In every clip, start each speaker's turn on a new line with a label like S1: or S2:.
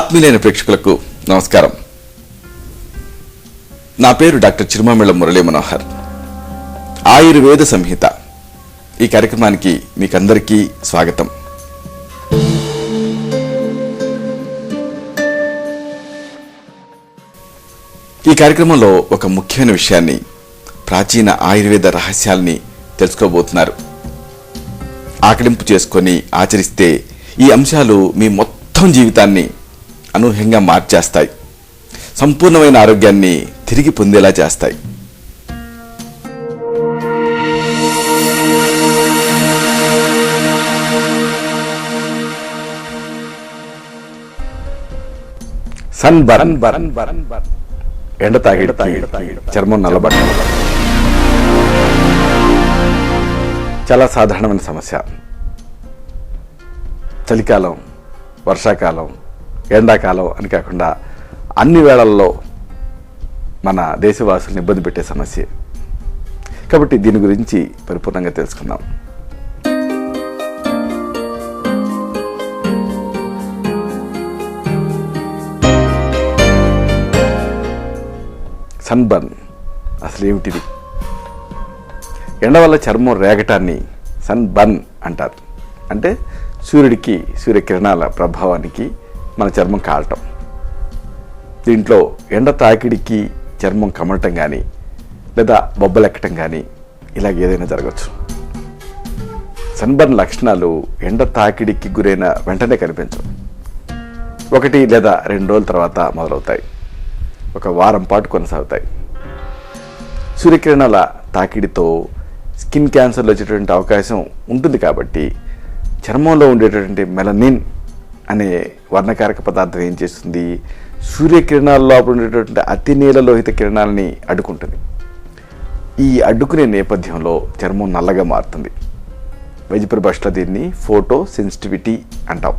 S1: ఆత్మీయులైన ప్రేక్షకులకు నమస్కారం. నా పేరు డాక్టర్ చిరుమామిళ్ళ మురళీ మనోహర్. ఆయుర్వేద సంహిత ఈ కార్యక్రమానికి మీకందరికీ స్వాగతం. ఈ కార్యక్రమంలో ఒక ముఖ్యమైన విషయాన్ని, ప్రాచీన ఆయుర్వేద రహస్యాల్ని తెలుసుకోబోతున్నారు. ఆకలింపు చేసుకొని ఆచరిస్తే ఈ అంశాలు మీ మొత్తం జీవితాన్ని అనూహ్యంగా మార్చేస్తాయి, సంపూర్ణమైన ఆరోగ్యాన్ని తిరిగి పొందేలా చేస్తాయి. సన్ బర్న్ ఎండ తాగిడి చర్మం నల్లబడ చాలా సాధారణమైన సమస్య. చలికాలం, వర్షాకాలం, ఎండాకాలం అని కాకుండా అన్ని వేళల్లో మన దేశవాసులను ఇబ్బంది పెట్టే సమస్య. కాబట్టి దీని గురించి పరిపూర్ణంగా తెలుసుకుందాం. సన్బర్న్ అసలు ఏమిటిది? ఎండ వల్ల చర్మం రేగటాన్ని సన్బర్న్ అంటారు. అంటే సూర్యకిరణాల ప్రభావానికి మన చర్మం కాలటం. దీంట్లో ఎండ తాకిడికి చర్మం కమలటం కానీ, లేదా బొబ్బలెక్కటం కానీ, ఇలాగ ఏదైనా జరగచ్చు. సన్బర్న్ లక్షణాలు ఎండ తాకిడికి గురైన వెంటనే కనిపించవు. 1 లేదా 2 రోజుల తర్వాత మొదలవుతాయి. 1 వారం పాటు కొనసాగుతాయి. సూర్యకిరణాల తాకిడితో స్కిన్ క్యాన్సర్లు వచ్చేటువంటి అవకాశం ఉంటుంది. కాబట్టి చర్మంలో ఉండేటటువంటి మెలనిన్ అనే వర్ణకారక పదార్థం ఏం చేస్తుంది? సూర్యకిరణాల లోపల ఉండేటటువంటి అతి నీలలోహిత కిరణాలని అడ్డుకుంటుంది. ఈ అడ్డుకునే నేపథ్యంలో చర్మం నల్లగా మారుతుంది. వైద్య భాషలో దీన్ని ఫోటో సెన్సిటివిటీ అంటాం.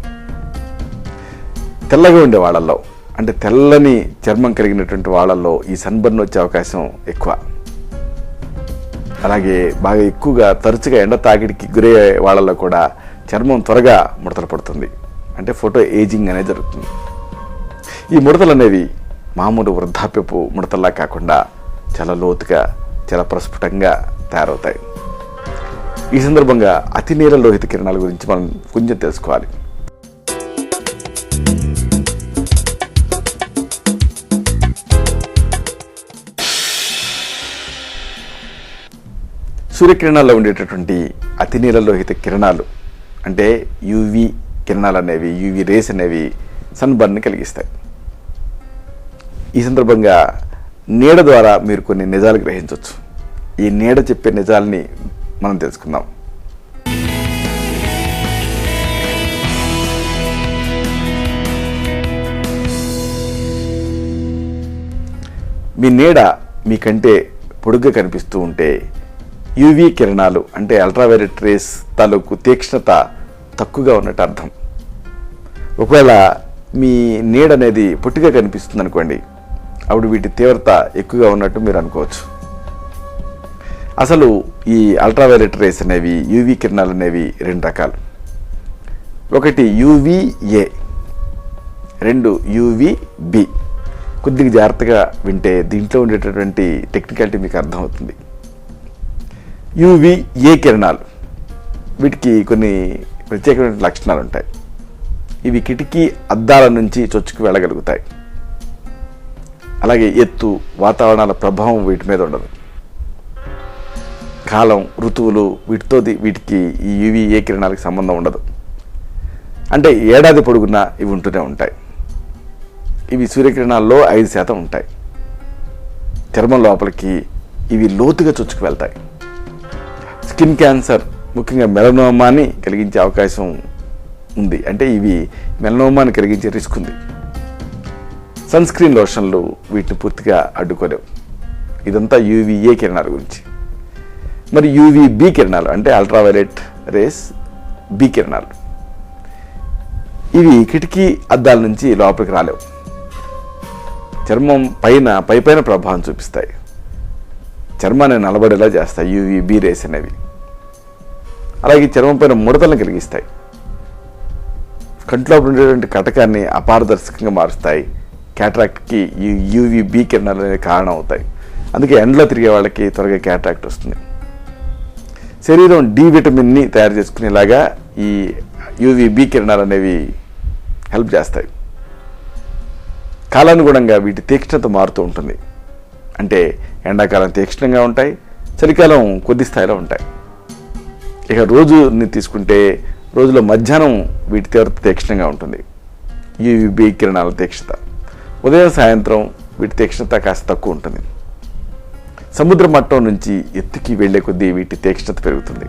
S1: తెల్లగా ఉండే వాళ్ళల్లో, అంటే తెల్లని చర్మం కలిగినటువంటి వాళ్ళల్లో ఈ సన్బర్న్ వచ్చే అవకాశం ఎక్కువ. అలాగే బాగా ఎక్కువగా తరచుగా ఎండ తాకిడికి గురయ్యే వాళ్ళలో కూడా చర్మం త్వరగా ముడతలు పడుతుంది. అంటే ఫోటో ఏజింగ్ అనేది జరుగుతుంది. ఈ ముడతలు అనేవి మామూలు వృద్ధాప్యపు ముడతల్లా కాకుండా చాలా లోతుగా, చాలా ప్రస్ఫుటంగా తయారవుతాయి. ఈ సందర్భంగా అతి నీల లోహిత కిరణాల గురించి మనం కొంచెం తెలుసుకోవాలి. సూర్యకిరణాల్లో ఉండేటటువంటి అతి నీలలోహిత కిరణాలు, అంటే యూవీ కిరణాలు అనేవి, యూవీ రేస్ అనేవి సన్బర్న్ని కలిగిస్తాయి. ఈ సందర్భంగా నీడ ద్వారా మీరు కొన్ని నిజాలు గ్రహించవచ్చు. ఈ నీడ చెప్పే నిజాలని మనం తెలుసుకుందాం. మీ నీడ మీకంటే పొడుగ్గా కనిపిస్తూ ఉంటే యూవీ కిరణాలు, అంటే అల్ట్రావైలెట్ రేస్ తాలూకు తీక్ష్ణత తక్కువగా ఉన్నట్టు అర్థం. ఒకవేళ మీ నీడ అనేది పొట్టిగా కనిపిస్తుంది అనుకోండి, అప్పుడు వీటి తీవ్రత ఎక్కువగా ఉన్నట్టు మీరు అనుకోవచ్చు. అసలు ఈ అల్ట్రావైలెట్ రేస్ అనేవి, యూవీ కిరణాలు అనేవి 2 రకాలు. 1 యూవీఏ, 2 యూవీబి. కొద్దిగా జాగ్రత్తగా వింటే దీంట్లో ఉండేటటువంటి టెక్నికాలిటీ మీకు అర్థమవుతుంది. యూవీఏ కిరణాలు, వీటికి కొన్ని ప్రత్యేకమైన లక్షణాలు ఉంటాయి. ఇవి కిటికీ అద్దాల నుంచి చొచ్చుకు వెళ్ళగలుగుతాయి. అలాగే ఎత్తు, వాతావరణాల ప్రభావం వీటి మీద ఉండదు. కాలం, ఋతువులు, వీటికి ఈ యూవీఏ కిరణాలకు సంబంధం ఉండదు. అంటే ఏడాది పొడుగునా ఇవి ఉంటూనే ఉంటాయి. ఇవి సూర్యకిరణాల్లో 5% ఉంటాయి. చర్మం లోపలికి ఇవి లోతుగా చొచ్చుకు వెళ్తాయి. స్కిన్ క్యాన్సర్, ముఖ్యంగా మెలనోమాని కలిగించే అవకాశం ఉంది. అంటే ఇవి మెలనోమాని కలిగించే రిస్క్ ఉంది. సన్ స్క్రీన్ లోషన్లు వీటిని పూర్తిగా అడ్డుకోలేవు. ఇదంతా యూవీఏ కిరణాల గురించి. మరి యూవీబి కిరణాలు, అంటే అల్ట్రావైలెట్ రేస్ బి కిరణాలు, ఇవి కిటికీ అద్దాల నుంచి లోపలికి రాలేవు. చర్మం పైపైన ప్రభావం చూపిస్తాయి. చర్మాన్ని నలబడేలా చేస్తాయి యూవీబి రేస్ అనేవి. అలాగే చర్మం పైన ముడతలను కలిగిస్తాయి. కంట్లో ఉండేటువంటి కటకాన్ని అపారదర్శకంగా మారుస్తాయి. క్యాటరాక్ట్కి ఈ యూవీబీ కిరణాలు అనేవి కారణం అవుతాయి. అందుకే ఎండలో తిరిగే వాళ్ళకి త్వరగా క్యాటరాక్ట్ వస్తుంది. శరీరం డి విటమిన్ని తయారు చేసుకునేలాగా ఈ యూవీబీ కిరణాలు అనేవి హెల్ప్ చేస్తాయి. కాలానుగుణంగా వీటి తీక్ష్ణత మారుతూ ఉంటుంది. అంటే ఎండాకాలం తీక్ష్ణంగా ఉంటాయి, చలికాలం కొద్ది స్థాయిలో ఉంటాయి. ఇక రోజుని తీసుకుంటే రోజులో మధ్యాహ్నం వీటి తీవ్రత తీక్ష్ణంగా ఉంటుంది. యూవీబీ కిరణాల తీక్ష్ణత ఉదయం సాయంత్రం వీటి తీక్ష్ణత కాస్త తక్కువ ఉంటుంది. సముద్ర మట్టం నుంచి ఎత్తుకి వెళ్లే కొద్దీ వీటి తీక్ష్ణత పెరుగుతుంది.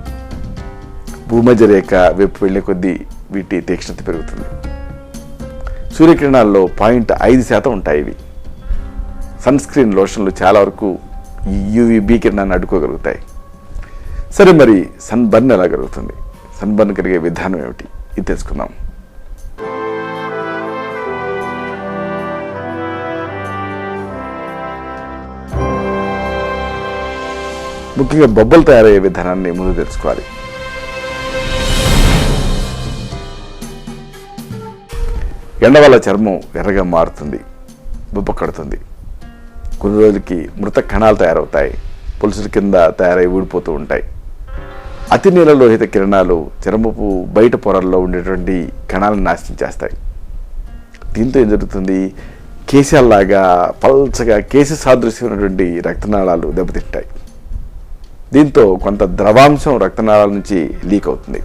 S1: భూమధ్య రేఖ వైపు వెళ్లే కొద్దీ వీటి తీక్ష్ణత పెరుగుతుంది. సూర్యకిరణాల్లో 0.5% ఉంటాయి ఇవి. సన్ స్క్రీన్ లోషన్లు చాలా వరకు ఈ యూవీబీ కిరణాన్ని అడ్డుకోగలుగుతాయి. సరే, మరి సన్ బర్న్ ఎలా కలుగుతుంది? సన్ బర్న్ కలిగే విధానం ఏమిటి? ఇది తెలుసుకుందాం. ముఖ్యంగా బొబ్బలు తయారయ్యే విధానాన్ని ముందు తెలుసుకోవాలి. ఎండ వల్ల చర్మం ఎర్రగా మారుతుంది, బొబ్బ కడుతుంది. కొన్ని రోజులకి మృత కణాలు తయారవుతాయి, పులుసుల కింద తయారై ఊడిపోతూ ఉంటాయి. అతి నీలలోహిత కిరణాలు చర్మపు బయట పొరల్లో ఉండేటువంటి కణాలను నాశనం చేస్తాయి. దీంతో ఏం జరుగుతుంది? కేశాల్లాగా పల్చగా కేశ సాదృశ్యమైనటువంటి రక్తనాళాలు దెబ్బతింటాయి. దీంతో కొంత ద్రవాంశం రక్తనాళాల నుంచి లీక్ అవుతుంది.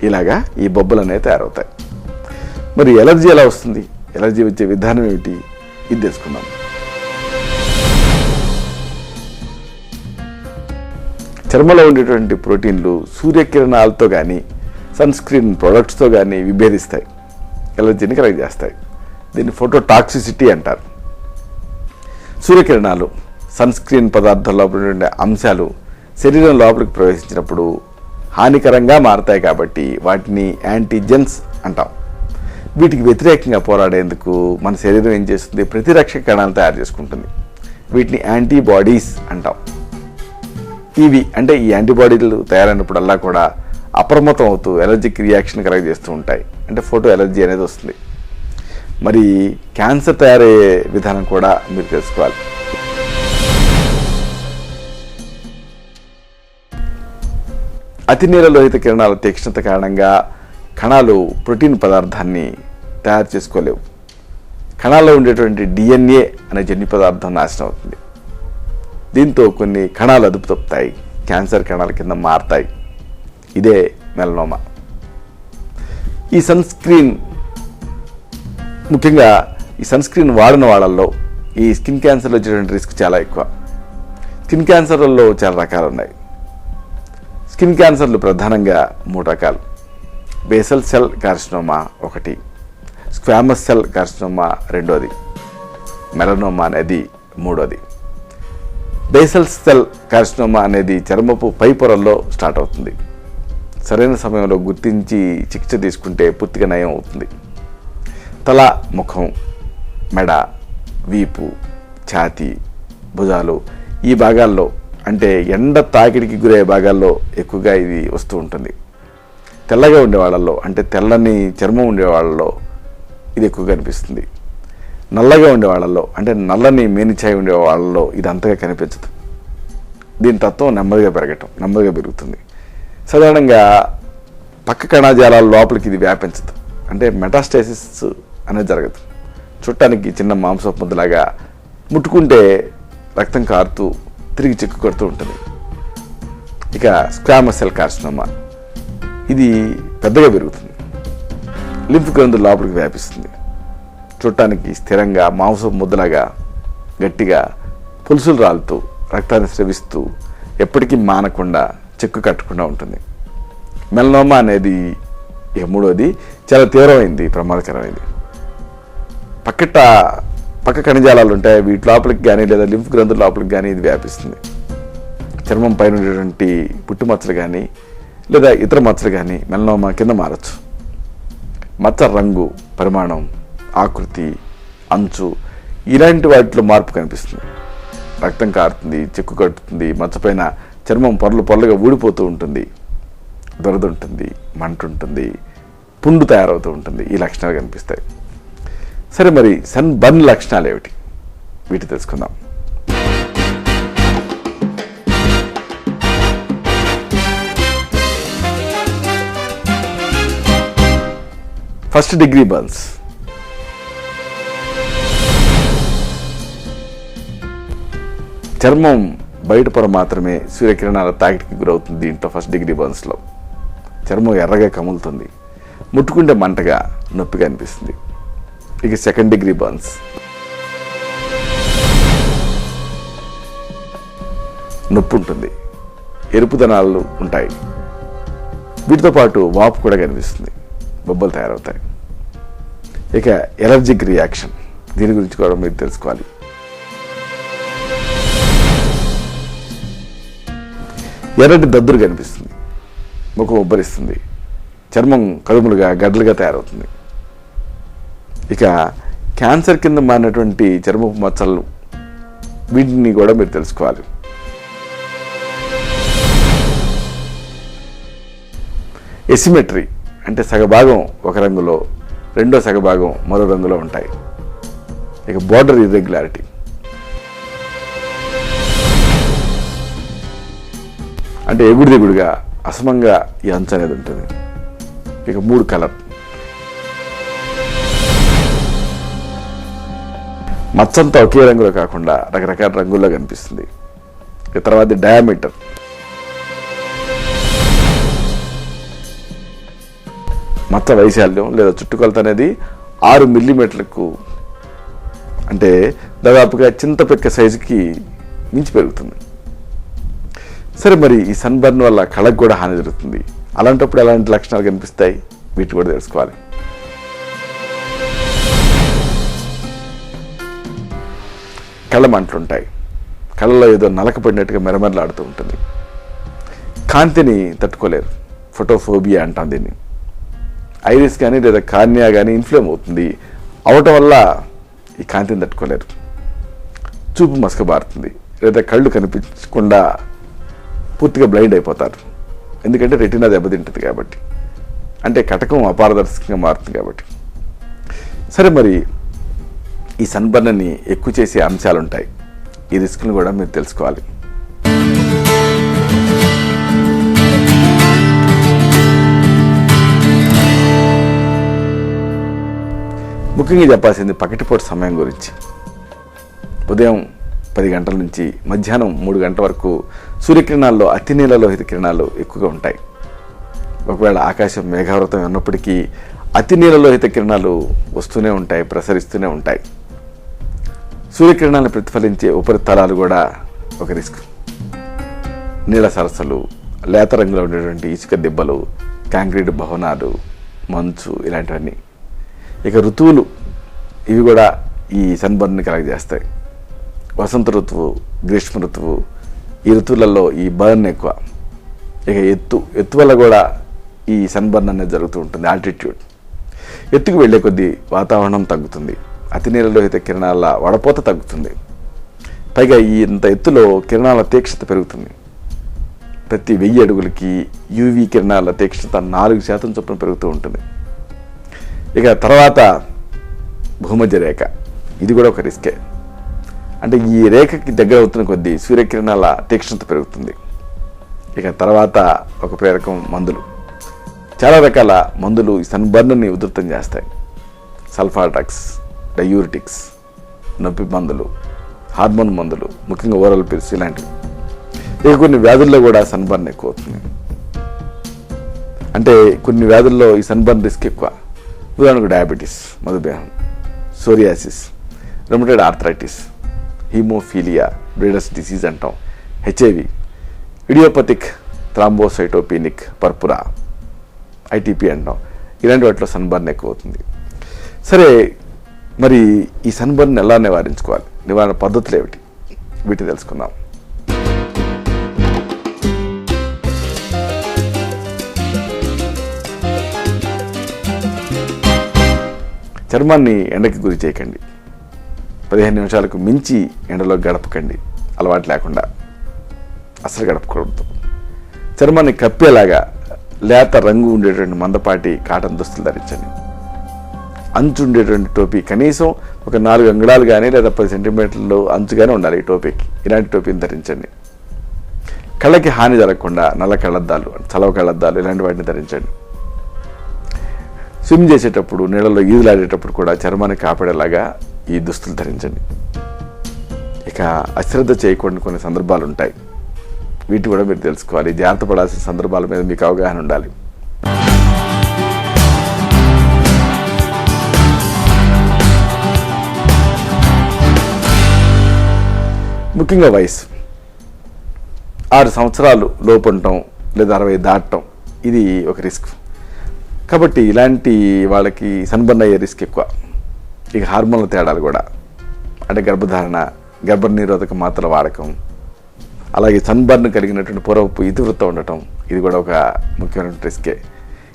S1: ఇలాగా ఈ బొబ్బలు అనేవి తయారవుతాయి. మరి ఎలర్జీ ఎలా వస్తుంది? ఎలర్జీ వచ్చే విధానం ఏమిటి? ఇది తెలుసుకుందాం. చర్మలో ఉండేటువంటి ప్రోటీన్లు సూర్యకిరణాలతో కానీ సన్ స్క్రీన్ ప్రొడక్ట్స్తో కానీ విభేదిస్తాయి, ఎలర్జీని కలుగజేస్తాయి. దీన్ని ఫోటోటాక్సిసిటీ అంటారు. సూర్యకిరణాలు సన్ స్క్రీన్ పదార్థాల్లో ఉన్నటువంటి అంశాలు శరీరం లోపలికి ప్రవేశించినప్పుడు హానికరంగా మారతాయి. కాబట్టి వాటిని యాంటీజెన్స్ అంటాం. వీటికి వ్యతిరేకంగా పోరాడేందుకు మన శరీరం ఏం చేస్తుంది? ప్రతిరక్షక కణాలు తయారు చేసుకుంటుంది. వీటిని యాంటీబాడీస్ అంటాం. ఇవి అంటే ఈ యాంటీబాడీలు తయారైనప్పుడల్లా కూడా అప్రమత్తం అవుతూ ఎలర్జిక్ రియాక్షన్ కలగజేస్తూ ఉంటాయి. అంటే ఫోటో ఎలర్జీ అనేది వస్తుంది. మరి క్యాన్సర్ తయారయ్యే విధానం కూడా మీరు తెలుసుకోవాలి. అతి నీలలోహిత కిరణాల తీక్ష్ణత కారణంగా కణాలు ప్రోటీన్ పదార్థాన్ని తయారు చేసుకోలేవు. కణాల్లో ఉండేటువంటి డిఎన్ఏ అనే జన్యు పదార్థం నాశనం అవుతుంది. దీంతో కొన్ని కణాలు అదుపు తప్పుతాయి, క్యాన్సర్ కణాల కింద మారతాయి. ఇదే మెలనోమా. ఈ సన్ స్క్రీన్ ముఖ్యంగా ఈ సన్ స్క్రీన్ వాడిన వాళ్ళల్లో ఈ స్కిన్ క్యాన్సర్లో వచ్చేటువంటి రిస్క్ చాలా ఎక్కువ. స్కిన్ క్యాన్సర్లలో చాలా రకాలు ఉన్నాయి. స్కిన్ క్యాన్సర్లు ప్రధానంగా 3 రకాలు. Basal cell carcinoma 1, squamous cell carcinoma 2, melanoma అనేది 3. బేసల్ సెల్ కార్సినోమా అనేది చర్మపు పై పొరల్లో స్టార్ట్ అవుతుంది. సరైన సమయంలో గుర్తించి చికిత్స తీసుకుంటే పూర్తిగా నయం అవుతుంది. తల, ముఖం, మెడ, వీపు, ఛాతీ, భుజాలు ఈ భాగాల్లో అంటే ఎండ తాకిడికి గురయ్యే భాగాల్లో ఎక్కువగా ఇది వస్తూ ఉంటుంది. తెల్లగా ఉండే వాళ్ళల్లో అంటే తెల్లని చర్మం ఉండే వాళ్ళలో ఇది ఎక్కువగా కనిపిస్తుంది. నల్లగా ఉండే వాళ్ళల్లో అంటే నల్లని మేనిఛాయి ఉండే వాళ్ళలో ఇది అంతగా కనిపించదు. దీని తత్వం నెమ్మదిగా పెరుగుతుంది. సాధారణంగా పక్క కణజాలాల లోపలికి ఇది వ్యాపించదు. అంటే మెటాస్టాసిస్ అనేది జరగదు. చుట్టానికి చిన్న మాంసపు ముద్దలాగా ముట్టుకుంటే రక్తం కారుతూ తిరిగి చిక్కు కొడుతూ ఉంటుంది. ఇక స్క్వామస్ సెల్ కార్సినోమా ఇది పెద్దగా పెరుగుతుంది. లింఫ్ గ్రంథుల లోపలికి వ్యాపిస్తుంది. చూడటానికి స్థిరంగా మాంసపు ముద్దలాగా గట్టిగా పులుసులు రాలుతూ రక్తాన్ని స్రవిస్తూ ఎప్పటికీ మానకుండా చెక్కు కట్టకుండా ఉంటుంది. మెలనోమా అనేది 3వది, చాలా తీవ్రమైంది, ప్రమాదకరమైంది. పక్క కణజాలాలు ఉంటాయి, వీటి లోపలికి కానీ లేదా లింఫ్ గ్రంథుల లోపలికి కానీ ఇది వ్యాపిస్తుంది. చర్మం పైన ఉండేటువంటి పుట్టుమచ్చలు కానీ లేదా ఇతర మచ్చలు కానీ మెలనోమా కింద మారచ్చు. మచ్చ రంగు, పరిమాణం, ఆకృతి, అంచు ఇలాంటి వాటిలో మార్పు కనిపిస్తుంది. రక్తం కారుతుంది, చెక్కు కట్టుతుంది, మచ్చపైన చర్మం పొరలుగా ఊడిపోతూ ఉంటుంది, దురద ఉంటుంది, మంట ఉంటుంది, పుండు తయారవుతూ ఉంటుంది. ఈ లక్షణాలు కనిపిస్తాయి. సరే, మరి సన్ బర్న్ లక్షణాలు ఏమిటి? వీటి తెలుసుకుందాం. First degree burns. చర్మం బయట పొర మాత్రమే సూర్యకిరణాల తాకిడికి గురవుతుంది. దీంట్లో ఫస్ట్ డిగ్రీ బర్న్స్లో చర్మం ఎర్రగా కములుతుంది, ముట్టుకుంటే మంటగా నొప్పిగా అనిపిస్తుంది. ఇక సెకండ్ డిగ్రీ బర్న్స్. నొప్పి ఉంటుంది, ఎరుపుదనాలు ఉంటాయి, వీటితో పాటు వాపు కూడా కనిపిస్తుంది, బొబ్బలు తయారవుతాయి. ఇక ఎలర్జిక్ రియాక్షన్, దీని గురించి కూడా మీరు తెలుసుకోవాలి. ఎర్రటి దద్దురు కనిపిస్తుంది, ముఖం ఉబ్బరిస్తుంది, చర్మం కదుములుగా గడ్డలుగా తయారవుతుంది. ఇక క్యాన్సర్ కింద మారినటువంటి చర్మపు మచ్చలు, వీటిని కూడా మీరు తెలుసుకోవాలి. ఎసిమెట్రీ అంటే సగభాగం ఒక రంగులో, రెండో సగభాగం మరో రంగులో ఉంటాయి. ఇక బోర్డర్ ఇర్రెగ్యులారిటీ. అంటే ఎగుడు దిగుడుగా అసమంగా ఈ అంచు అనేది ఉంటుంది. ఇక మూడు కలర్. మచ్చంతా ఒకే రంగులో కాకుండా రకరకాల రంగుల్లో కనిపిస్తుంది. ఇక తర్వాత డయామీటర్. మచ్చ వైశాల్యం లేదా చుట్టుకొలత అనేది 6 మిల్లీమీటర్లకు, అంటే దాదాపుగా చింతపిక్క సైజుకి మించి పెరుగుతుంది. సరే, మరి ఈ సన్ బర్న్ వల్ల కళ్ళకు కూడా హాని జరుగుతుంది. అలాంటప్పుడు ఎలాంటి లక్షణాలు కనిపిస్తాయి? వీటిని కూడా తెలుసుకోవాలి. కళ్ళ మంటలుంటాయి, కళ్ళలో ఏదో నలక పడినట్టుగా మెరమెరలాడుతూ ఉంటుంది. కాంతిని తట్టుకోలేరు, ఫోటోఫోబియా అంటాం దీన్ని. ఐరిస్ కానీ లేదా కార్నియా కానీ ఇన్ఫ్లేమ్ అవుతుంది, అవటం వల్ల ఈ కాంతిని తట్టుకోలేరు. చూపు మసకబారుతుంది, లేదా కళ్ళు కనిపించకుండా పూర్తిగా బ్లైండ్ అయిపోతారు. ఎందుకంటే రెటీనా దెబ్బతింటుంది కాబట్టి, అంటే కటకం అపారదర్శకంగా మారుతుంది కాబట్టి. సరే, మరి ఈ సన్ బర్న్ని ఎక్కువ చేసే అంశాలు ఉంటాయి. ఈ రిస్క్ను కూడా మీరు తెలుసుకోవాలి. ముఖ్యంగా చెప్పాల్సింది పగటిపూట సమయం గురించి. ఉదయం 10 గంటల నుంచి మధ్యాహ్నం 3 గంటల వరకు సూర్యకిరణాల్లో అతి నీలలోహిత కిరణాలు ఎక్కువగా ఉంటాయి. ఒకవేళ ఆకాశం మేఘావృతం ఉన్నప్పటికీ అతి నీలలోహిత కిరణాలు వస్తూనే ఉంటాయి, ప్రసరిస్తూనే ఉంటాయి. సూర్యకిరణాలను ప్రతిఫలించే ఉపరితలాలు కూడా ఒక రిస్క్. నీల సరస్సులు, లేత రంగులో ఉండేటువంటి ఇసుక దిబ్బలు, కాంక్రీట్ భవనాలు, మంచు, ఇలాంటివన్నీ. ఇక ఋతువులు, ఇవి కూడా ఈ సన్బర్న్ని కలగజేస్తాయి. వసంత ఋతువు, గ్రీష్మ ఋతువు, ఈ ఋతువులలో ఈ బర్న్ ఎక్కువ. ఇక ఎత్తు వల్ల కూడా ఈ సన్బర్న్ అనేది జరుగుతూ ఉంటుంది. ఆల్టిట్యూడ్ ఎత్తుకు వెళ్లే కొద్దీ వాతావరణం తగ్గుతుంది, అతి నీలలోహిత కిరణాల వడపోత తగ్గుతుంది. పైగా ఈ ఇంత ఎత్తులో కిరణాల తీక్షణత పెరుగుతుంది. ప్రతి 1000 అడుగులకి యూవీ కిరణాల తీక్షణత 4% చొప్పున పెరుగుతూ ఉంటుంది. ఇక తర్వాత భూమధ్య రేఖ, ఇది కూడా ఒక రిస్కే. అంటే ఈ రేఖకి దగ్గర అవుతున్న కొద్దీ సూర్యకిరణాల తీక్షణత పెరుగుతుంది. ఇక తర్వాత ఒక ప్రేరకం మందులు. చాలా రకాల మందులు ఈ సన్బర్న్ని ఉధృతం చేస్తాయి. సల్ఫా డ్రగ్స్, డయూరిటిక్స్, నొప్పి మందులు, హార్మోన్ మందులు, ముఖ్యంగా ఓరల్ పిల్స్, ఇలాంటివి. ఇక కొన్ని వ్యాధుల్లో కూడా సన్బర్న్ ఎక్కువ అవుతుంది. అంటే కొన్ని వ్యాధుల్లో ఈ సన్బర్న్ రిస్క్ ఎక్కువ. ఉదాహరణకు డయాబెటీస్, మధుమేహం, psoriasis, rheumatoid arthritis, haemophilia, bleeders disease అంటాం, HIV, idiopathic thrombocytopenic purpura, ITP అంటాం. ఇలాంటి వాటిలో సన్బర్న్ ఎక్కువ అవుతుంది. సరే, మరి ఈ సన్బర్న్ ఎలా నివారించుకోవాలి? నివారణ పద్ధతులు ఏమిటి? వీటిని తెలుసుకుందాం. చర్మాన్ని ఎండకి గురి చేయకండి. 15 నిమిషాలకు మించి ఎండలో గడపకండి. అలవాటు లేకుండా అసలు గడపకూడదు. చర్మాన్ని కప్పేలాగా లేత రంగు ఉండేటువంటి మందపాటి కాటన్ దుస్తులు ధరించండి. అంచు ఉండేటువంటి టోపీ కనీసం ఒక 4 అంగుళాలు కానీ లేదా 10 సెంటీమీటర్లు అంచు కానీ ఉండాలి ఈ టోపీకి. ఇలాంటి టోపీని ధరించండి. కళ్ళకి హాని జరగకుండా నల్ల కళ్ళద్దాలు, చలవ కళ్ళద్దాలు ఇలాంటి వాటిని ధరించండి. స్విమ్ చేసేటప్పుడు, నీళ్ళలో ఈదులాడేటప్పుడు కూడా చర్మాన్ని కాపాడేలాగా ఈ దుస్తులు ధరించండి. ఇక అశ్రద్ధ చేయకుండా కొన్ని సందర్భాలు ఉంటాయి. వీటి కూడా మీరు తెలుసుకోవాలి. జాగ్రత్త పడాల్సిన సందర్భాల మీద మీకు అవగాహన ఉండాలి. ముఖ్యంగా వయసు 6 సంవత్సరాలు లోపు ఉండటం లేదా 60 దాటడం ఇది ఒక రిస్క్. కాబట్టి ఇలాంటి వాళ్ళకి సన్బర్న్ అయ్యే రిస్క్ ఎక్కువ. ఇక హార్మోన్ల తేడాలు కూడా, అంటే గర్భధారణ, గర్భ నిరోధక మాత్రల వాడకం, అలాగే సన్బర్న్ కలిగినటువంటి పూర్వపు ఇతివృత్తం ఉండటం ఇది కూడా ఒక ముఖ్యమైన రిస్కే.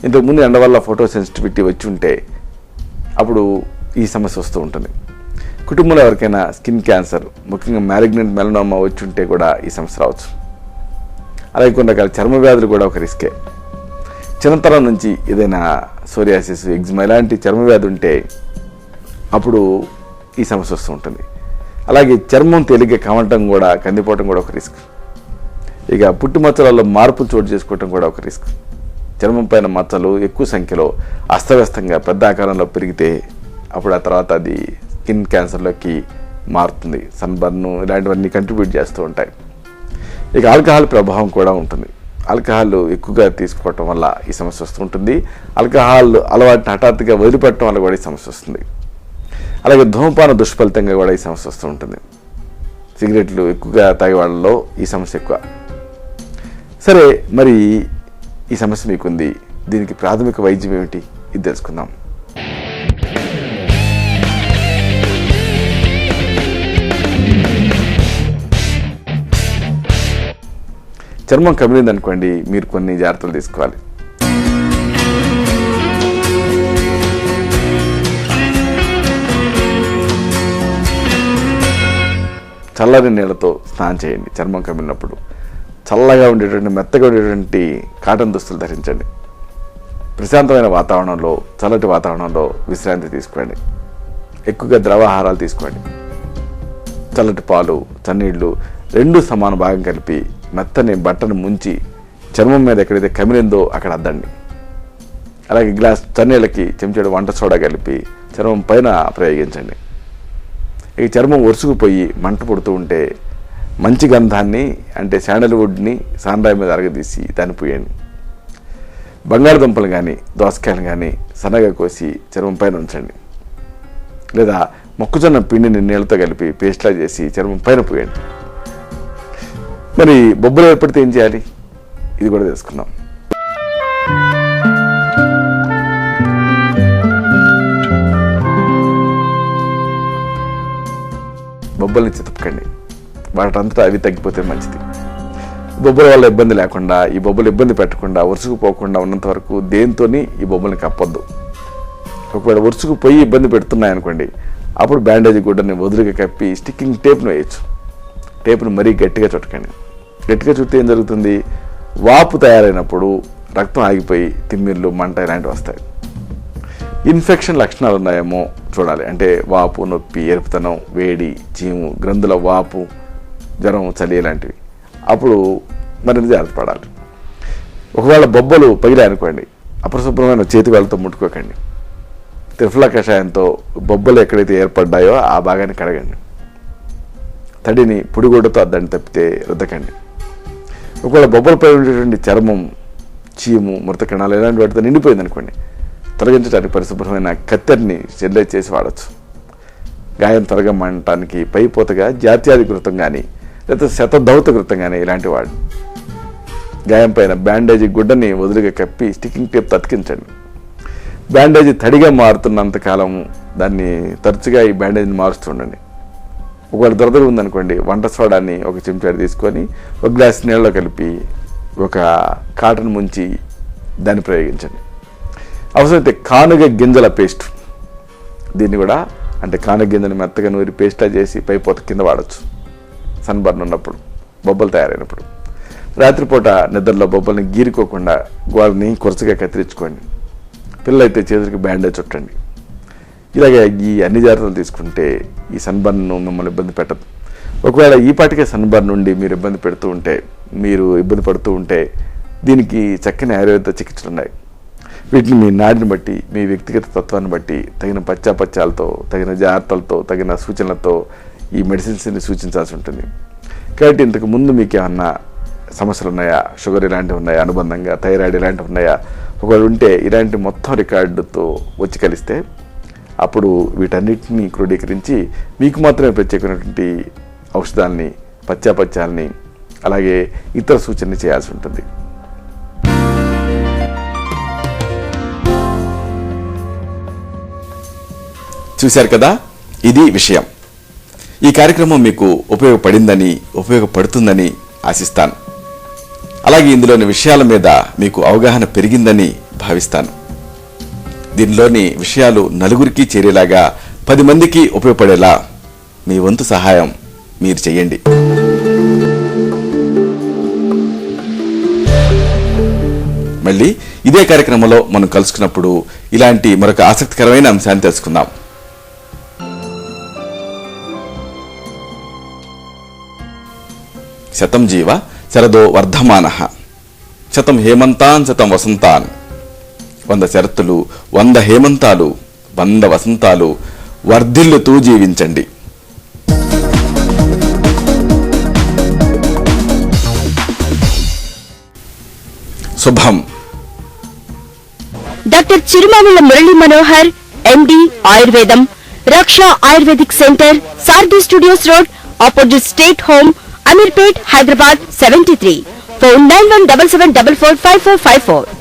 S1: ఇంతకుముందు ఎండ వల్ల ఫోటో సెన్సిటివిటీ వచ్చి ఉంటే అప్పుడు ఈ సమస్య వస్తూ ఉంటుంది. కుటుంబంలో ఎవరికైనా స్కిన్ క్యాన్సర్, ముఖ్యంగా మ్యాలిగ్నెంట్ మెలనోమా వచ్చి ఉంటే కూడా ఈ సమస్య రావచ్చు. అలాగే కొన్ని రకాల చర్మ వ్యాధులు కూడా ఒక రిస్కే. చిన్నతనం నుంచి ఏదైనా సోరియాసిస్, ఎగ్జిమా ఇలాంటి చర్మ వ్యాధి ఉంటే అప్పుడు ఈ సమస్య వస్తూ ఉంటుంది. అలాగే చర్మం తేలిగ్గా కమలటం కూడా, కందిపోవటం కూడా ఒక రిస్క్. ఇక పుట్టుమచ్చలలో మార్పులు చోటు చేసుకోవటం కూడా ఒక రిస్క్. చర్మం పైన మచ్చలు ఎక్కువ సంఖ్యలో అస్తవ్యస్తంగా పెద్ద ఆకారంలో పెరిగితే అప్పుడు ఆ తర్వాత అది స్కిన్ క్యాన్సర్లోకి మారుతుంది. సన్బర్న్ ఇలాంటివన్నీ కంట్రిబ్యూట్ చేస్తూ ఉంటాయి. ఇక ఆల్కహాల్ ప్రభావం కూడా ఉంటుంది. ఆల్కహాల్ ఎక్కువగా తీసుకోవటం వల్ల ఈ సమస్య వస్తూ ఉంటుంది. ఆల్కహాల్ అలవాటుని హఠాత్తుగా వదిలిపెట్టడం వల్ల కూడా ఈ సమస్య వస్తుంది. అలాగే ధూమపాన దుష్ఫలితంగా కూడా ఈ సమస్య వస్తూ ఉంటుంది. సిగరెట్లు ఎక్కువగా తాగే వాళ్ళలో ఈ సమస్య ఎక్కువ. సరే, మరి ఈ సమస్య మీకుంది, దీనికి ప్రాథమిక వైద్యం ఏమిటి ఇది తెలుసుకుందాం. చర్మం కమిలిందనుకోండి, మీరు కొన్ని జాగ్రత్తలు తీసుకోవాలి. చల్లని నీళ్ళతో స్నానం చేయండి. చర్మం కమిలినప్పుడు చల్లగా ఉండేటువంటి, మెత్తగా ఉండేటువంటి కాటన్ దుస్తులు ధరించండి. ప్రశాంతమైన వాతావరణంలో, చల్లటి వాతావరణంలో విశ్రాంతి తీసుకోండి. ఎక్కువగా ద్రవాహారాలు తీసుకోండి. చల్లటి పాలు, చన్నీళ్లు రెండు సమాన భాగం కలిపి మెత్తని బట్టను ముంచి చర్మం మీద ఎక్కడైతే కమిలిందో అక్కడ అద్దండి. అలాగే గ్లాస్ చన్నీళ్ళకి చెంచాడు వంట సోడా కలిపి చర్మం పైన ప్రయోగించండి. ఈ చర్మం ఒరుసుకుపోయి మంట పుడుతూ ఉంటే మంచి గంధాన్ని, అంటే శాండల్వుడ్ని సాండ్రాయి మీద అరగదీసి దాన్ని పూయండి. బంగాళదుంపలు కానీ, దోసకాయలు కానీ సన్నగా కోసి చర్మం పైన ఉంచండి. లేదా మొక్కజొన్న పిండిని నీళ్ళతో కలిపి పేస్ట్లా చేసి చర్మం పైన పూయండి. మరి బొబ్బలు ఏర్పడితే ఏం చేయాలి ఇది కూడా తెలుసుకుందాం. బొబ్బల్ని చితపకండి, వాటంతటా అవి తగ్గిపోతే మంచిది. బొబ్బల వల్ల ఇబ్బంది లేకుండా, ఈ బొబ్బలు ఇబ్బంది పెట్టకుండా, ఒరుసుకుపోకుండా ఉన్నంత వరకు దేంతోని ఈ బొబ్బల్ని కప్పొద్దు. ఒకవేళ ఒరుసుకుపోయి ఇబ్బంది పెడుతున్నాయనుకోండి, అప్పుడు బ్యాండేజ్ గుడ్డని వదులుగా కప్పి స్టిక్కింగ్ టేప్ను వేయచ్చు. టేప్ను మరీ గట్టిగా చుట్టకండి. గట్టిగా చుట్టే ఏం జరుగుతుంది, వాపు తయారైనప్పుడు రక్తం ఆగిపోయి తిమ్మిర్లు, మంట ఇలాంటివి వస్తాయి. ఇన్ఫెక్షన్ లక్షణాలు ఉన్నాయేమో చూడాలి. అంటే వాపు, నొప్పి, ఎరుపుతనం, వేడి, చీము, గ్రంథుల వాపు, జ్వరం, చలి ఇలాంటివి. అప్పుడు మరింత జాగ్రత్త పడాలి. ఒకవేళ బొబ్బలు పగిలాయనుకోండి, అపరిశుభ్రమైన చేతి వేళ్ళతో ముట్టుకోకండి. త్రిఫల కషాయంతో బొబ్బలు ఎక్కడైతే ఏర్పడ్డాయో ఆ భాగాన్ని కడగండి. తడిని పొడిగుడ్డతో అద్దండి తప్పితే రుద్దకండి. ఒకవేళ బొబ్బలపై ఉండేటువంటి చర్మం, చీము, మృత కణాలు ఇలాంటి వాటితో నిండిపోయింది అనుకోండి, తొలగించడానికి పరిశుభ్రమైన కత్తెరని స్టెరిలైజ్ చేసి వాడచ్చు. గాయం త్వరగా మండటానికి పైపోతగా జాత్యాధికృతం కానీ లేదా శతధౌతకృతం కానీ ఇలాంటి వాడు. గాయం పైన బ్యాండేజీ గుడ్డని వదులుగా కప్పి స్టిక్కింగ్ టేప్ అతికించండి. బ్యాండేజీ తడిగా మారుతున్నంతకాలం దాన్ని తరచుగా ఈ బ్యాండేజీని మారుస్తుండండి. ఒకవేళ దురదగా ఉందనుకోండి, వంట సోడాని ఒక చెంచాడు తీసుకొని ఒక గ్లాస్ నీళ్ళలో కలిపి ఒక కాటన్ ముంచి దాన్ని ప్రయోగించండి. అవసరమైతే కానుగ గింజల పేస్ట్, దీన్ని కూడా అంటే కానుగ గింజని మెత్తగా నూరి పేస్టా చేసి పైపోత కింద వాడచ్చు. సన్బర్న్ ఉన్నప్పుడు, బొబ్బలు తయారైనప్పుడు. రాత్రిపూట నిద్రలో బొబ్బల్ని గీరుకోకుండా వాళ్ళని కొరచగా కత్తిరించుకోండి. పిల్లలైతే చేతులకి బ్యాండేజ్ చుట్టండి. ఇలాగే ఈ అన్ని జాగ్రత్తలు తీసుకుంటే ఈ సన్బర్న్ మిమ్మల్ని ఇబ్బంది పెట్టదు. ఒకవేళ ఈ పాటికే సన్బర్న్ నుండి మీరు ఇబ్బంది పడుతూ ఉంటే దీనికి చక్కని ఆయుర్వేద చికిత్సలు ఉన్నాయి. వీటిని మీ నాడిని బట్టి, మీ వ్యక్తిగత తత్వాన్ని బట్టి, తగిన పచ్చాపత్యాలతో, తగిన జాగ్రత్తలతో, తగిన సూచనలతో ఈ మెడిసిన్స్ని సూచించాల్సి ఉంటుంది. కాబట్టి ఇంతకు ముందు మీకు ఏమన్నా సమస్యలు ఉన్నాయా, షుగర్ ఇలాంటివి ఉన్నాయా, అనుబంధంగా థైరాయిడ్ ఇలాంటివి ఉన్నాయా, ఒకవేళ ఉంటే ఇలాంటి మొత్తం రికార్డుతో వచ్చి కలిస్తే అప్పుడు వీటన్నిటిని క్రోడీకరించి మీకు మాత్రమే ప్రత్యేకమైనటువంటి ఔషధాలని, పత్యాపత్యాలని, అలాగే ఇతర సూచనలు చేయాల్సి ఉంటుంది. చూశారు కదా, ఇది విషయం. ఈ కార్యక్రమం మీకు ఉపయోగపడుతుందని ఆశిస్తాను. అలాగే ఇందులోని విషయాల మీద మీకు అవగాహన పెరిగిందని భావిస్తాను. దీనిలోని విషయాలు నలుగురికి చేరేలాగా, 10 మందికి ఉపయోగపడేలా మీ వంతు సహాయం మీరు చేయండి. మళ్ళీ ఇదే కార్యక్రమంలో మనం కలుసుకున్నప్పుడు ఇలాంటి మరొక ఆసక్తికరమైన అంశాన్ని తెలుసుకుందాం. శతం జీవ శరదో వర్ధమానః, శతం హేమంతాన్ శతం వసంతాన్. 100 శరత్తులు, 100 హేమంతాలు, 100 వసంతాలు వర్ధిల్లుతూ జీవించండి. శుభం.
S2: డాక్టర్ చిరుమామిళ్ళ మురళీ మనోహర్, ఎండి, ఆయుర్వేదం, రక్ష ఆయుర్వేదిక్ సెంటర్, సార్ది studios road, opposite state home, Ameerpet, Hyderabad 73. Phone 9177445454.